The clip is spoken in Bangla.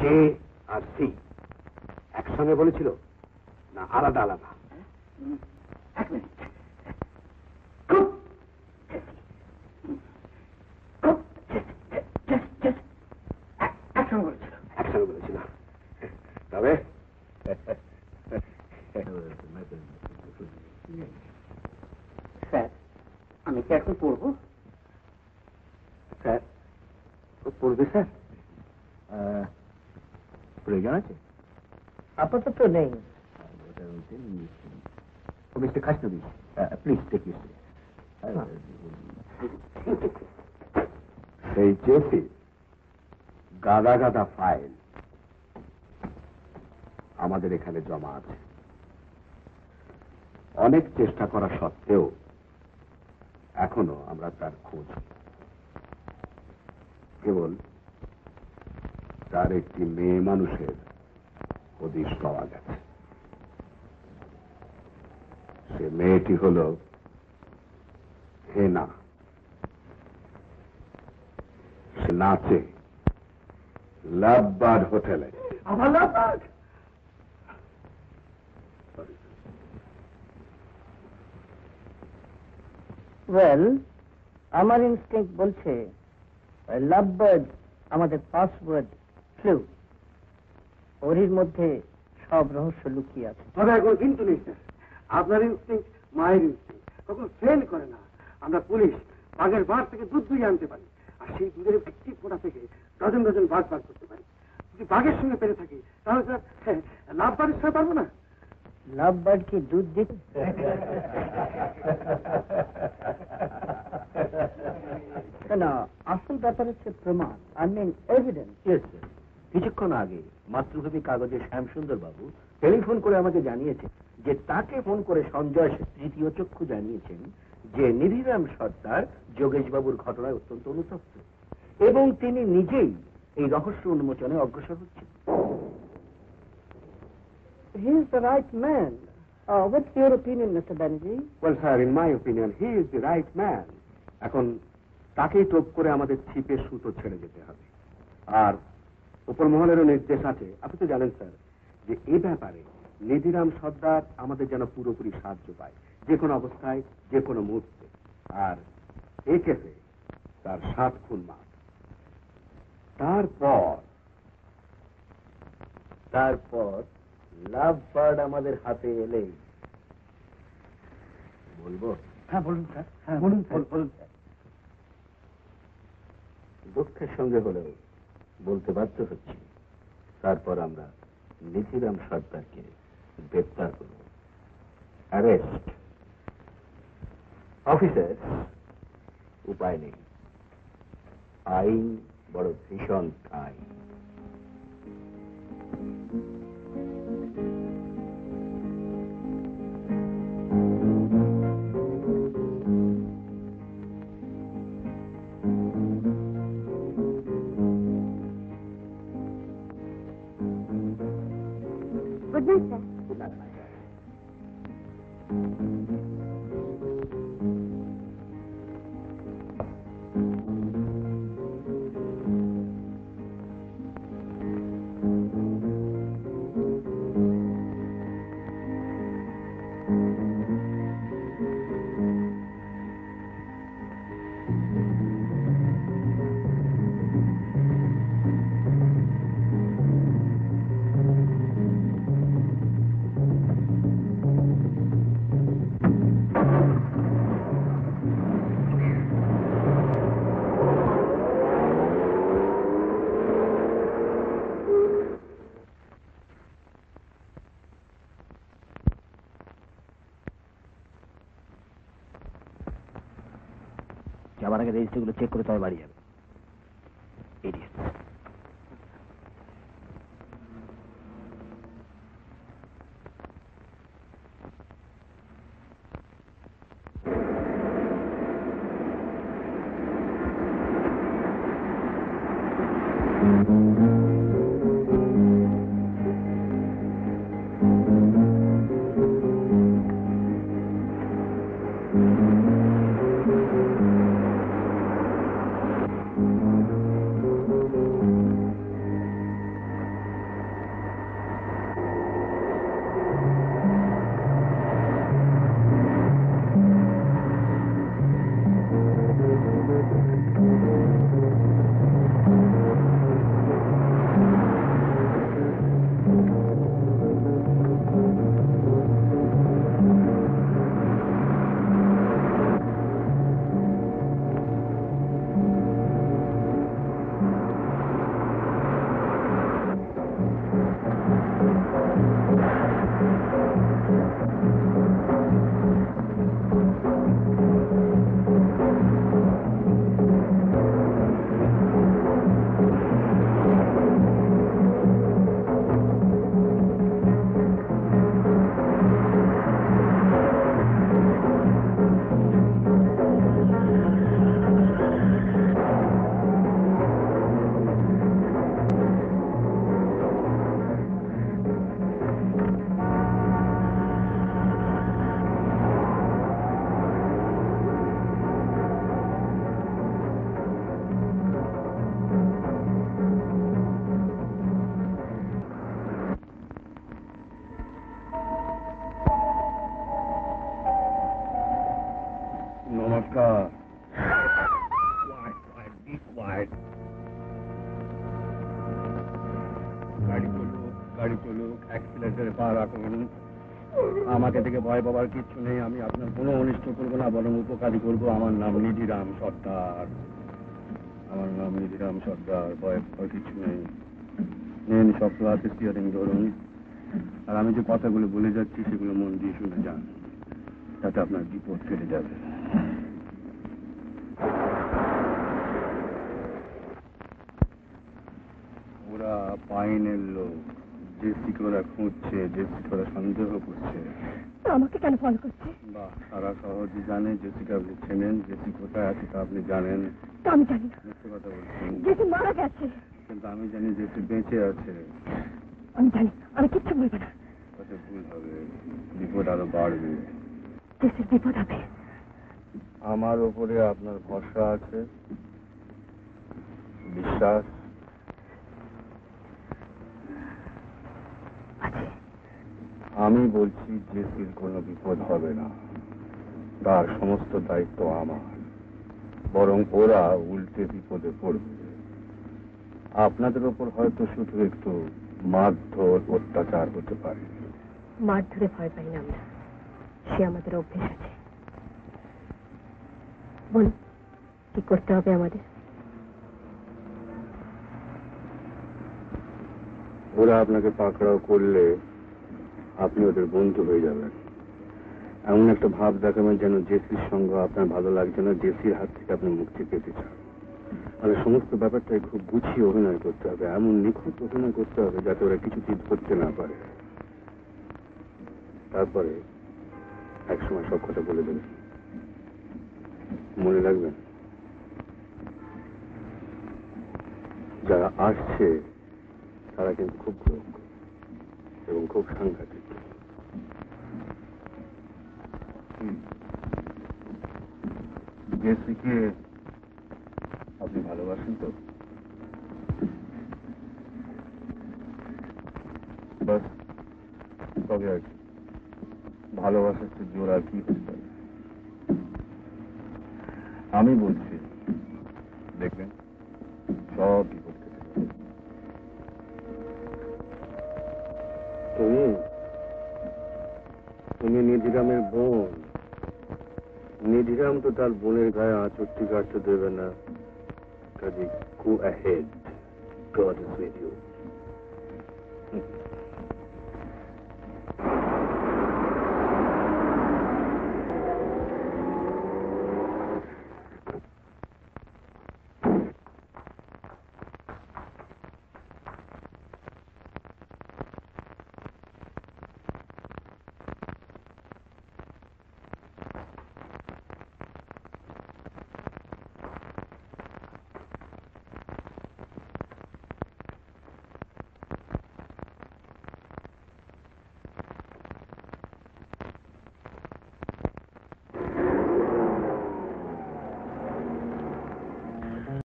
জে আর সি একসঙ্গে বলেছিল না আলাদা আলাদা? এক মিনিট, একসঙ্গে বলেছিল। একসঙ্গে বলেছিল। তবে স্যার আমি কি এখন পড়বো? স্যার পড়বে স্যার? প্রয়োজন আছে? আপাতত নেই। Mister Khasnobi, please take your seat. সেই জেসি গাদা গাদা ফাইল আমাদের এখানে জমা আছে। অনেক চেষ্টা করা সত্ত্বেও এখনো আমরা তার খোঁজ কেবল তার একটি মেয়ে মানুষের হদিশ পাওয়া গেছে। সে মেয়েটি হল হেনা। সে নাচে লাভবার্ড হোটেলে। আমার লাভবার্ড? ওয়েল, আমার ইনস্টিংক্ট বলছে লাভবার্ড আমাদের পাসওয়ার্ড ফ্লু। ওর মধ্যে সব রহস্য লুকিয়ে আছে। তবে এখন কিন্তু নেই স্যার, আপনার ইনস্টিংক্ট মায়ের ইনস্টিংক্ট কখন ফেল করে না। আমরা পুলিশ বাঘের বাড় থেকে দুধ দুই আনতে পারি, আর সেই দুধের একটি ফোঁটা থেকে ডজন ডজন বাঘ বার করতে পারি। যদি বাঘের সঙ্গে পেরে থাকি তাহলে স্যার লাভবার্ডের সঙ্গে পারবো না। লাভবার্ড কি দুধ দিতে? না, আসল ব্যাপার হচ্ছে প্রমাণ, আই মিন এভিডেন্স। কিছুক্ষণ আগে মাতৃভূমি কাগজের শ্যামসুন্দর বাবু টেলিফোন করে আমাকে জানিয়েছে যে তাকে ফোন করে সঞ্জয় তৃতীয় চক্ষু জানিয়েছেন যে নিধিরাম সর্দার যোগেশ বাবুর ঘটনায় অত্যন্ত অনুতপ্ত এবং তিনি নিজেই এই রহস্য উন্মোচনে অগ্রসর হচ্ছেন। He is the right man. What's your opinion, Mr. Banerjee? Well, sir, in my opinion, he is the right man. এখন তাকেই টোপ করে আমাদের ছিপে সুতো ছেড়ে যেতে হবে। আর উপর মহলেরও নির্দেশ আছে, আপনি তো জানেন স্যার, যে এই ব্যাপারে নিধিরাম সর্দার আমাদের যেন পুরোপুরি সাহায্য পায়, যে কোনো অবস্থায়, যে কোনো মুহূর্তে। আর এই কেসে তার 7 খুন মাফ। তারপর লাভবার্ড আমাদের হাতে এলেই বলবো। হ্যাঁ বলুন স্যার, হ্যাঁ বলুন বলুন স্যার। দুঃখের সঙ্গে হলেও বলতে বাধ্য হচ্ছি, তারপর আমরা নিধিরাম সর্দারকে গ্রেপ্তার করব। অ্যারেস্ট। অফিসার, উপায় নেই, আইন বড় ভীষণ ঠাই। Good night, sir. Good night, my dear. যাবার আগে রেজিস্টারগুলো চেক করে তবে বাড়ি যাবে। ইডিয়েট। গাড়ি চলুক, অ্যাক্সিলেটারে পা রাখুন। আমাকে থেকে ভয় পাবার কিচ্ছু নেই। আমি আপনার কোনো অনিষ্ট করবো না, বরং উপকারী করবো। আমার নাম নিধিরাম সর্দার। আমার নাম নিধিরাম সর্দার। ভয় পাবার কিছু নেই। নিন শক্ত হাতে স্টিয়ারিং ধরুন। আর আমি যে কথাগুলো বলে যাচ্ছি সেগুলো মন দিয়ে শুনে যান, যাতে আপনার বিপদ কেটে যাবে। ওরা পাইনের লোক, জেসিকে ওরা খুঁজছে, জেসিকে ওরা সন্দেহ করছে। আমাকে কেন ফলো করছে? বাহ, সারা সহজে জানে। জেসিকে আপনি চেনেন, জেসি কোথায় আছে তা আপনি জানেন। তা আমি জানি না। মিথ্যে কথা বলছেন। জেসি মারা গেছে। কিন্তু আমি জানি জেসি বেঁচে আছে। আমি জানি, আমি কিচ্ছু বলবো না। তাতে ভুল হবে, বিপদ আরো বাড়বে। জেসির বিপদ হবে। আমার ওপরে আপনার ভরসা আছে, বিশ্বাস আছে। আমি বলছি জেসির কোনো বিপদ হবে না। তার সমস্ত দায়িত্ব আমার, বরং ওরা উল্টে বিপদে পড়বে। আপনাদের ওপর হয়তো শুধু একটু মারধর, অত্যাচার হতে পারে। মার ধরে ভয় পাই না আমরা, সে আমাদের অভ্যেস আছে। বল, কি করতে হবে আমাদের? ওরা আপনাকে পাকড়াও করলে আপনি ওদের বন্ধু হয়ে যাবেন। এমন একটা ভাব দেখাবেন যেন জেসির সঙ্গে আপনার ভালো লাগছে না, জেসির হাত থেকে আপনি মুক্তি পেতে চান। মানে সমস্ত ব্যাপারটাই খুব গুছিয়ে অভিনয় করতে হবে, এমন নিখুঁত অভিনয় করতে হবে যাতে ওরা কিছুতেই ধরতে না পারে। তারপরে একসময় সব কথা বলে দেবেন, মনে রাখবেন যারা আসছে তারা কিন্তু খুব লোক এবং খুব সাংঘাতিক। জেসিকে আপনি ভালোবাসেন তো? বাস, তবে আর কি, ভালোবাসার চেয়ে জোর আর কি হতে পারে? আমি বলছি, দেখবেন সব বিপদ কেটে যাবে। তুমি নিধিরামের বোন। নিধিরাম তো তার বোনের গায়ে আঁচড়টি কাটতে দেবে না। কাজে go ahead, God is with you.